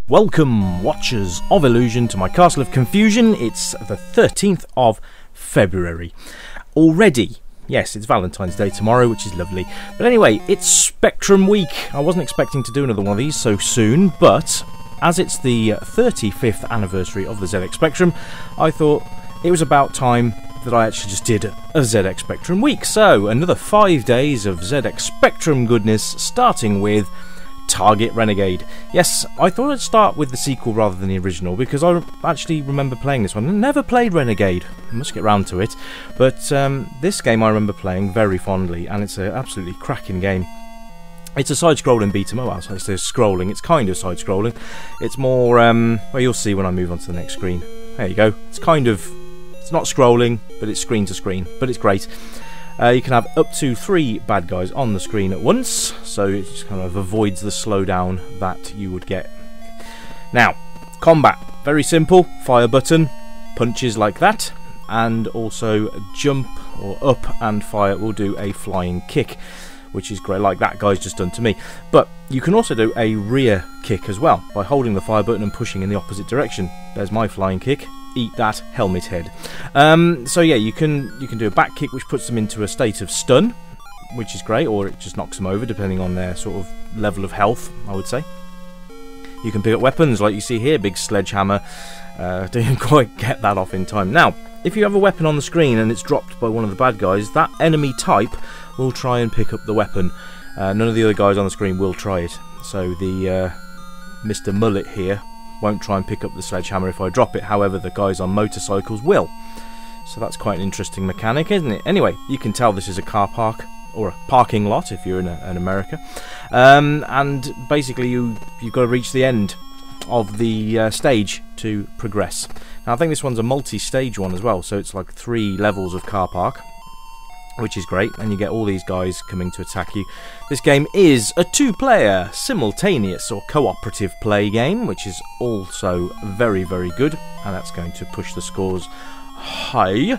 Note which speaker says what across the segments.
Speaker 1: Welcome, watchers of Illusion, to my Castle of Confusion. It's the 13th of February. Already, yes, it's Valentine's Day tomorrow, which is lovely. But anyway, it's Spectrum Week. I wasn't expecting to do another one of these so soon, but as it's the 35th anniversary of the ZX Spectrum, I thought it was about time that I actually just did a ZX Spectrum Week. So, another 5 days of ZX Spectrum goodness, starting with Target Renegade. Yes, I thought I'd start with the sequel rather than the original because I actually remember playing this one. I never played Renegade. I must get round to it. But this game I remember playing very fondly, and it's an absolutely cracking game. It's a side-scrolling beat-em-up. Well, so it's scrolling. It's kind of side-scrolling. It's more, well, you'll see when I move on to the next screen. There you go. It's kind of, it's not scrolling, but it's screen to screen. But it's great. You can have up to 3 bad guys on the screen at once, so it just kind of avoids the slowdown that you would get. Now, combat. Very simple. Fire button, punches like that, and also jump or up and fire will do a flying kick, which is great, like that guy's just done to me. But you can also do a rear kick as well, by holding the fire button and pushing in the opposite direction. There's my flying kick. Eat that, helmet head. So yeah, you can do a back kick which puts them into a state of stun, which is great, or it just knocks them over depending on their sort of level of health, I would say. You can pick up weapons like you see here, big sledgehammer. Didn't quite get that off in time. Now, if you have a weapon on the screen and it's dropped by one of the bad guys, that enemy type will try and pick up the weapon. None of the other guys on the screen will try it. So the Mr. Mullet here won't try and pick up the sledgehammer if I drop it. However, the guys on motorcycles will. So that's quite an interesting mechanic, isn't it? Anyway, you can tell this is a car park, or a parking lot if you're in America. And basically you've got to reach the end of the stage to progress. Now I think this one's a multi-stage one as well, so it's like 3 levels of car park, which is great, and you get all these guys coming to attack you. This game is a 2-player, simultaneous or cooperative play game, which is also very, very good, and that's going to push the scores high,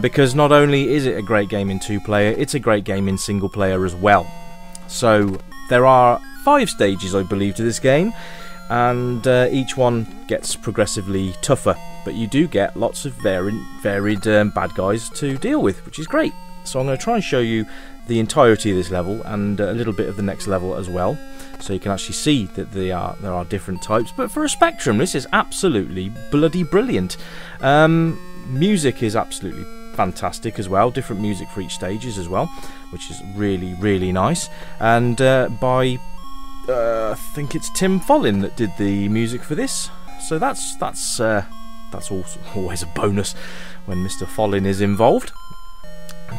Speaker 1: because not only is it a great game in 2-player, it's a great game in single-player as well. So, there are 5 stages, I believe, to this game, and each one gets progressively tougher, but you do get lots of varied bad guys to deal with, which is great. So I'm going to try and show you the entirety of this level and a little bit of the next level as well, so you can actually see that there are different types. But for a Spectrum, this is absolutely bloody brilliant. Music is absolutely fantastic as well, different music for each stages as well, which is really, really nice. And by I think it's Tim Follin that did the music for this, so that's also always a bonus when Mr. Follin is involved.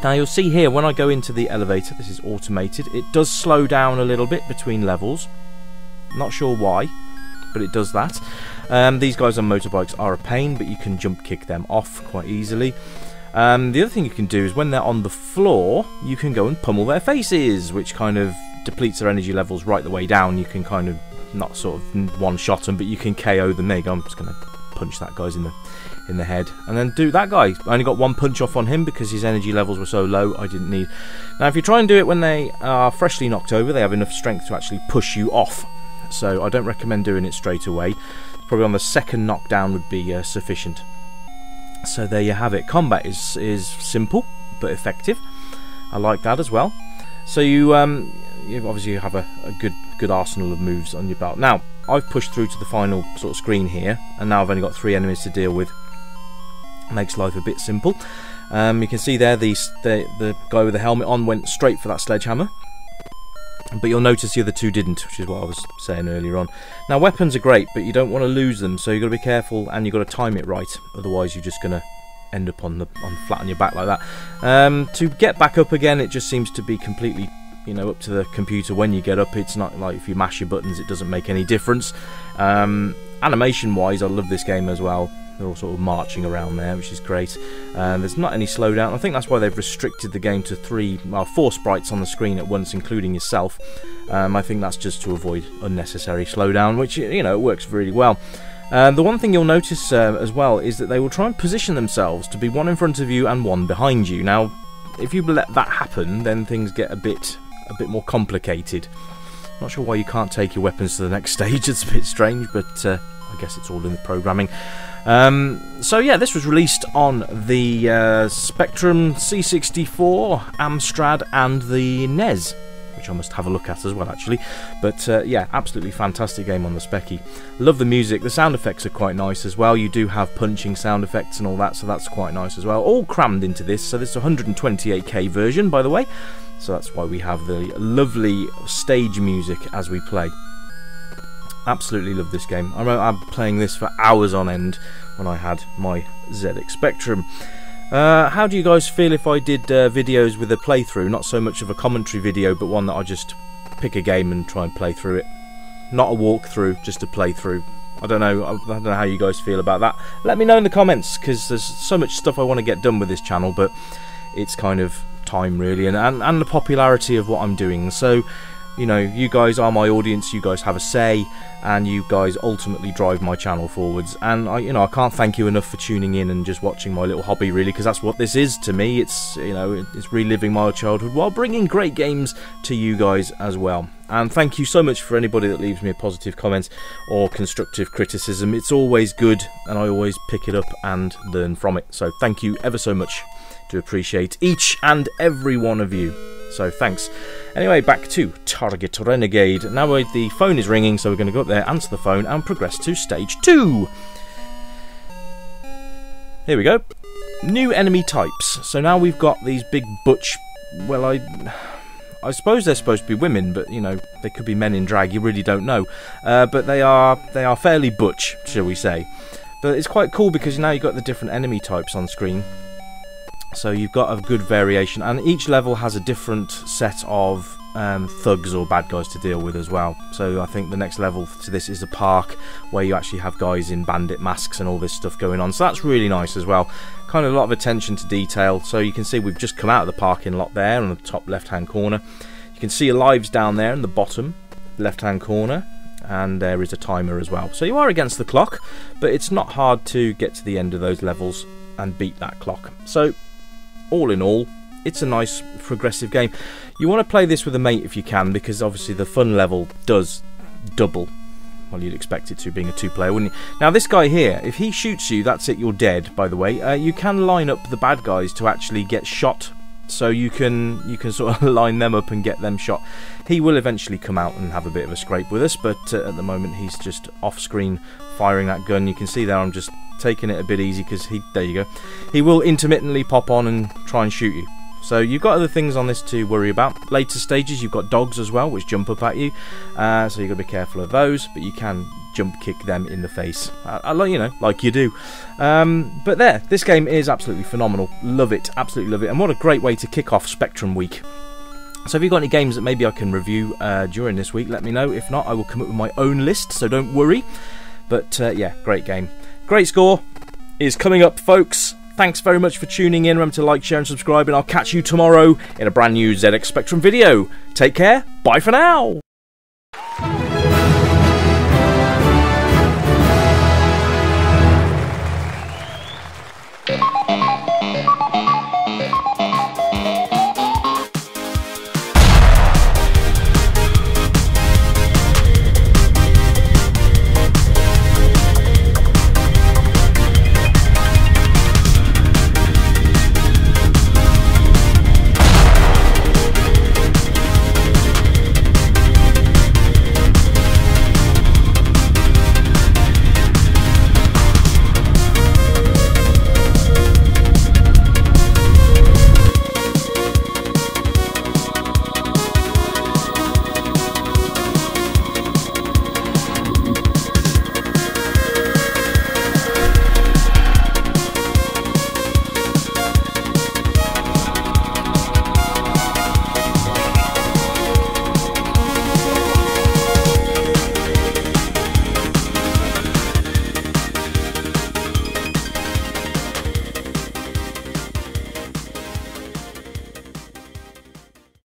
Speaker 1: Now you'll see here when I go into the elevator, this is automated, it does slow down a little bit between levels. Not sure why, but it does that. These guys on motorbikes are a pain, but you can jump kick them off quite easily. The other thing you can do is when they're on the floor, you can go and pummel their faces, which kind of depletes their energy levels right the way down. You can kind of, not sort of one-shot them, but you can KO them. There you go, I'm just going to punch that guy's in the head, and then do that guy. I only got 1 punch off on him because his energy levels were so low I didn't need. Now if you try and do it when they are freshly knocked over, they have enough strength to actually push you off, so I don't recommend doing it straight away. Probably on the second knockdown would be sufficient. So there you have it. Combat is simple but effective. I like that as well. So you obviously have a good arsenal of moves on your belt. Now I've pushed through to the final sort of screen here, and now I've only got 3 enemies to deal with. Makes life a bit simple. You can see there the guy with the helmet on went straight for that sledgehammer, but you'll notice the other 2 didn't, which is what I was saying earlier on. Now weapons are great, but you don't want to lose them, so you've got to be careful and you've got to time it right, otherwise you're just going to end up on flat on your back like that. To get back up again, it just seems to be completely, you know, up to the computer when you get up. It's not like if you mash your buttons it doesn't make any difference. Animation wise, I love this game as well. They're all sort of marching around there, which is great. There's not any slowdown. I think that's why they've restricted the game to 4 sprites on the screen at once, including yourself. I think that's just to avoid unnecessary slowdown, which, you know, it works really well. The one thing you'll notice as well is that they will try and position themselves to be 1 in front of you and 1 behind you. Now, if you let that happen, then things get a bit more complicated. Not sure why you can't take your weapons to the next stage. It's a bit strange, but I guess it's all in the programming. So yeah, this was released on the Spectrum, C64, Amstrad and the NES, which I must have a look at as well actually. But yeah, absolutely fantastic game on the Specky. Love the music, the sound effects are quite nice as well. You do have punching sound effects and all that, so that's quite nice as well. All crammed into this, so this is a 128K version, by the way. So that's why we have the lovely stage music as we play. Absolutely love this game. I remember I'm playing this for hours on end when I had my ZX Spectrum. How do you guys feel if I did videos with a playthrough? Not so much of a commentary video, but one that I just pick a game and try and play through it. Not a walkthrough, just a playthrough. I don't know how you guys feel about that. Let me know in the comments, because there's so much stuff I want to get done with this channel, but it's kind of time really, and the popularity of what I'm doing. So, you know, you guys are my audience, you guys have a say, and you guys ultimately drive my channel forwards. And I can't thank you enough for tuning in and just watching my little hobby really, because that's what this is to me. It's, you know, it's reliving my childhood while bringing great games to you guys as well. And thank you so much for anybody that leaves me a positive comment or constructive criticism. It's always good, and I always pick it up and learn from it. So thank you ever so much. Do appreciate each and every one of you. So thanks. Anyway, back to Target Renegade. Now the phone is ringing, so we're going to go up there, answer the phone, and progress to stage 2. Here we go. New enemy types. So now we've got these big butch... Well, I suppose they're supposed to be women, but, you know, they could be men in drag. You really don't know. But they are fairly butch, shall we say. But it's quite cool because now you've got the different enemy types on screen. So you've got a good variation, and each level has a different set of thugs or bad guys to deal with as well. So I think the next level to this is a park where you actually have guys in bandit masks and all this stuff going on. So that's really nice as well. Kind of a lot of attention to detail. So you can see we've just come out of the parking lot there on the top left hand corner. You can see your lives down there in the bottom left hand corner, and there is a timer as well. So you are against the clock, but it's not hard to get to the end of those levels and beat that clock. So all in all, it's a nice progressive game. You want to play this with a mate if you can, because obviously the fun level does double. Well, you'd expect it to, being a 2-player, wouldn't you? Now this guy here, if he shoots you, that's it, you're dead, by the way. You can line up the bad guys to actually get shot, so you can sort of line them up and get them shot. He will eventually come out and have a bit of a scrape with us, but at the moment he's just off screen firing that gun. You can see there I'm just taking it a bit easy because there you go, he will intermittently pop on and try and shoot you. So you've got other things on this to worry about. Later stages you've got dogs as well, which jump up at you, so you've got to be careful of those, but you can jump kick them in the face, you know, like you do. But there, this game is absolutely phenomenal. Love it, absolutely love it, and what a great way to kick off Spectrum Week. So if you've got any games that maybe I can review during this week, let me know. If not, I will come up with my own list, so don't worry. But yeah, great game. Great score is coming up, folks. Thanks very much for tuning in. Remember to like, share and subscribe, and I'll catch you tomorrow in a brand new ZX Spectrum video. Take care. Bye for now.